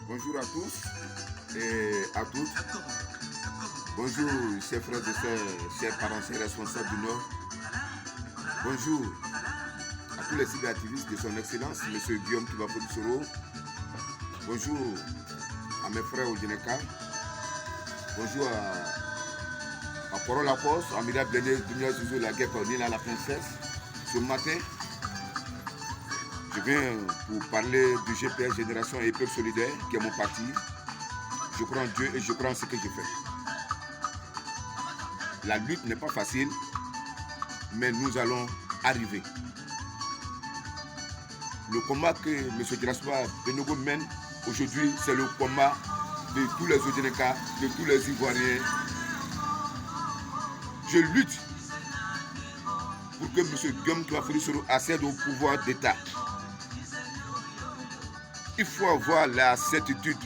Bonjour à tous et à toutes. Bonjour, chers frères et sœurs, chers parents, chers responsables du Nord. Bonjour à tous les cyberactivistes de son Excellence, M. Guillaume Kibafoudi-Soro. Bonjour à mes frères au Djeneka. Bonjour à Poro Lafosse, à Mira Blené, Dumia Zouzou, la guerre Nina la princesse. Ce matin, je viens pour parler du GPS Génération et Peuple Solidaire, qui est mon parti. Je crois en Dieu et je crois en ce que je fais. La lutte n'est pas facile, mais nous allons arriver. Le combat que M. Grassois Benogo mène aujourd'hui, c'est le combat de tous les Odjeneka, de tous les Ivoiriens. Je lutte pour que M. Guillaume Kibafoudi-Soro accède au pouvoir d'État. Il faut avoir la certitude,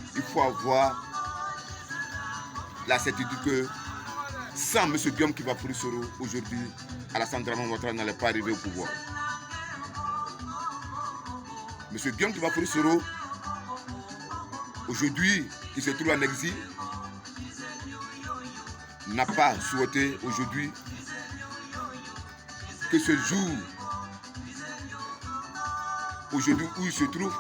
que sans M. Guillaume Kibafoudi-Soro, aujourd'hui, Alassane Dramane Ouattara n'allait pas arriver au pouvoir. M. Guillaume Kibafoudi-Soro, aujourd'hui, qui se trouve en exil, n'a pas souhaité aujourd'hui que ce jour, aujourd'hui où il se trouve,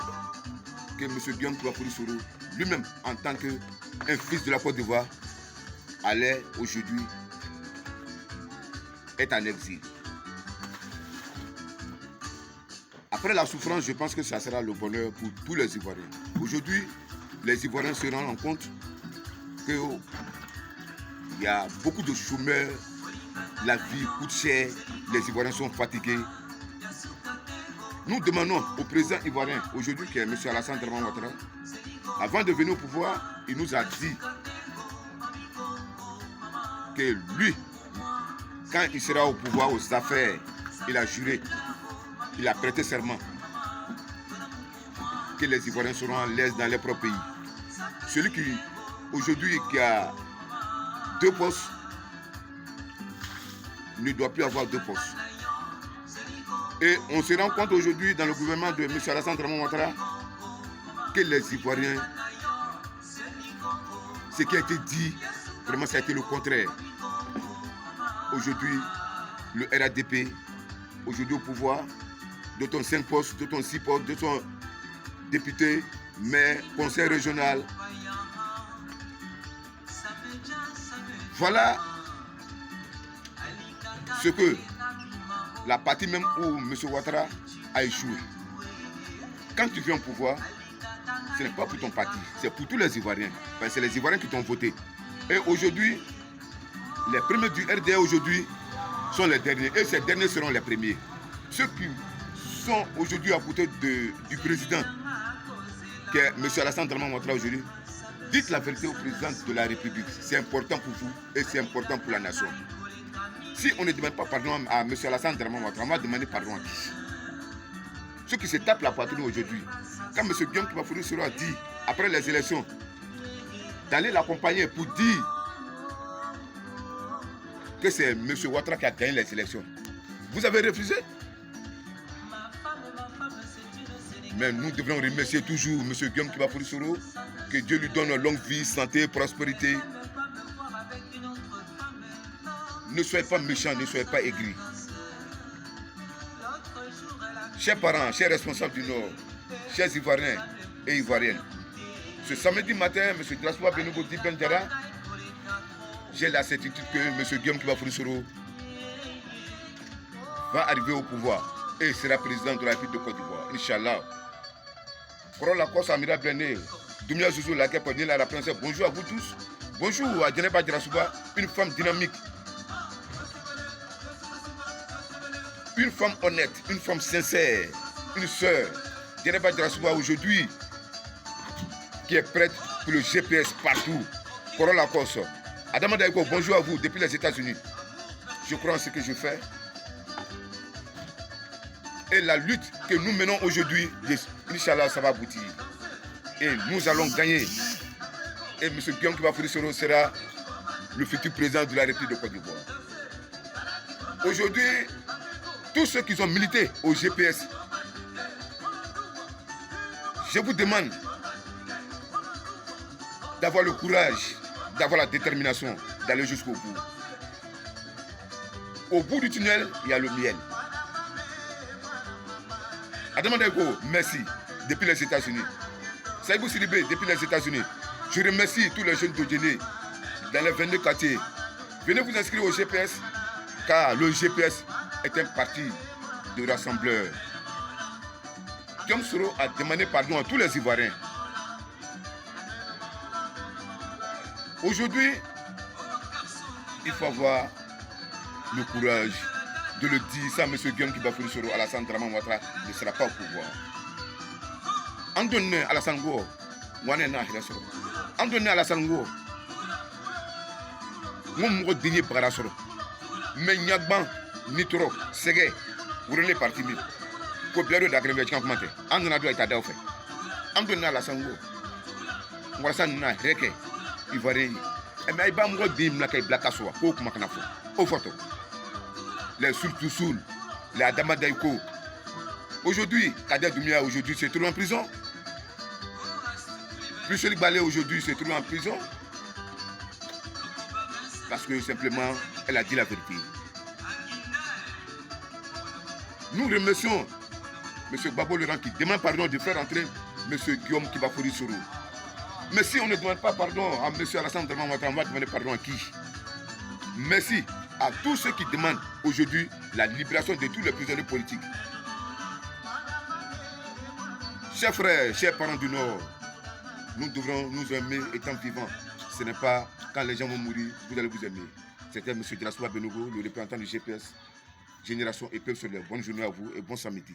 que M. Guillaume Kibafoudi-Soro, lui-même, en tant qu'un fils de la Côte d'Ivoire, allait aujourd'hui être en exil. Après la souffrance, je pense que ça sera le bonheur pour tous les Ivoiriens. Aujourd'hui, les Ivoiriens se rendent compte qu'il y a beaucoup de chômeurs, la vie coûte cher, les Ivoiriens sont fatigués. Nous demandons au président ivoirien, aujourd'hui qui est M. Alassane Dramane Ouattara, avant de venir au pouvoir, il nous a dit que lui, quand il sera au pouvoir, aux affaires, il a juré, il a prêté serment que les Ivoiriens seront à l'aise dans leur propre pays. Celui qui, aujourd'hui, qui a 2 postes, ne doit plus avoir 2 postes. Et on se rend compte aujourd'hui dans le gouvernement de M. Alassane Dramane Ouattara que les Ivoiriens, ce qui a été dit, vraiment ça a été le contraire. Aujourd'hui, le RADP, aujourd'hui au pouvoir, de ton 5 postes, de ton 6 postes, de ton député, maire, conseil régional. Voilà ce que la partie même où M. Ouattara a échoué. Quand tu viens au pouvoir, ce n'est pas pour ton parti, c'est pour tous les Ivoiriens. Parce que c'est les Ivoiriens qui t'ont voté. Et aujourd'hui, les premiers du RDA aujourd'hui sont les derniers. Et ces derniers seront les premiers. Ceux qui sont aujourd'hui à côté du président, qui est M. Alassane Dramane Ouattara aujourd'hui, dites la vérité au président de la République. C'est important pour vous et c'est important pour la nation. Si on ne demande pas pardon à M. Alassane Dramane Ouattara, on va demander pardon à qui? Ceux qui se tapent la poitrine aujourd'hui. Quand M. Guillaume Kibafoudi-Soro a dit, après les élections, d'aller l'accompagner pour dire que c'est M. Ouattara qui a gagné les élections, vous avez refusé? Mais nous devons remercier toujours M. Guillaume Kibafoudi-Soro, que Dieu lui donne longue vie, santé, prospérité. Ne soyez pas méchants, ne soyez pas aigris. Chers parents, chers responsables du Nord, chers Ivoiriens et Ivoiriennes, ce samedi matin, M. Grassois Benogo Bendjara, j'ai la certitude que M. Guillaume Kibafoudi-Soro va arriver au pouvoir et sera président de la République de Côte d'Ivoire. Inch'Allah. Poro Lafosse, Amira Blené, Dumia Zouzou, la guerre Nina la princesse. Bonjour à vous tous. Bonjour à Djeneba Djarassouba, une femme dynamique. Une femme honnête, une femme sincère, une sœur, Djeneba Djarassouba aujourd'hui, qui est prête pour le GPS partout. Poro Lafosse. Adama Daïko, bonjour à vous depuis les États-Unis. Je crois en ce que je fais. Et la lutte que nous menons aujourd'hui, Inch'Allah, ça va aboutir. Et nous allons gagner. Et M. Guillaume Kibafoudi-Soro sera le futur président de la République de Côte d'Ivoire. Aujourd'hui, tous ceux qui ont milité au GPS, je vous demande d'avoir le courage, d'avoir la détermination d'aller jusqu'au bout. Au bout du tunnel, il y a le miel. Adama Daïko, merci, depuis les États-Unis. Saïbou Sidibé, depuis les États-Unis. Je remercie tous les jeunes d'Odjéné dans les 22 quartiers. Venez vous inscrire au GPS, car le GPS est un parti de rassembleurs. Guillaume Soro a demandé pardon à tous les Ivoiriens. Aujourd'hui, il faut avoir le courage de le dire. Ça, M. Guillaume Kibafouri Soro, Alassane Dramane Ouattara ne sera pas au pouvoir. En donnant Alassane Ngo, en donnant Alassane Ngo, mon dernier para Soro. Mais Nyagban, Nitro, Ségué, vous renez parti mille. Pour bien d'agrément, tu as commenté. En donnant à Tadao fait. En donnant Alassane Ngo, Ouassane n'a rien. Ivoirien. Et mais il va me dire que il black assoa. Au photo. Les Soul, les Adama Daïko. Aujourd'hui, Kader Doumbia aujourd'hui se trouve en prison. Michel Balé aujourd'hui se trouve en prison. Parce que simplement, elle a dit la vérité. Nous remercions M. Babo Laurent qui demande pardon de faire entrer M. Guillaume Kibafouri Soro. Mais si on ne demande pas pardon à M. Alassane Dramane Ouattara, on va demander pardon à qui? Merci à tous ceux qui demandent aujourd'hui la libération de tous les prisonniers politiques. Chers frères, chers parents du Nord, nous devrons nous aimer étant vivants. Ce n'est pas quand les gens vont mourir, vous allez vous aimer. C'était M. Djelasoua Benogo, le représentant du GPS, Génération et Peuple Solaire. Bonne journée à vous et bon samedi.